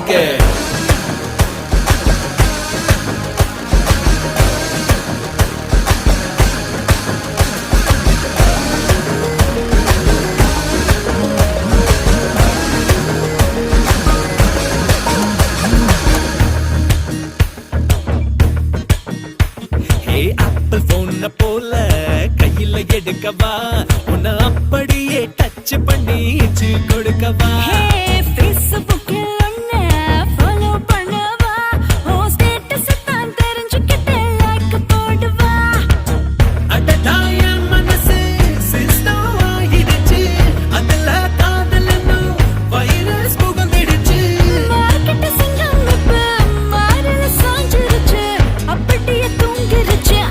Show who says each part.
Speaker 1: இருக்கு. ஆப்பிள் போன போல கையில எடுக்கவா, உன்னை அப்படியே டச் பண்ணி கொடுக்கவா.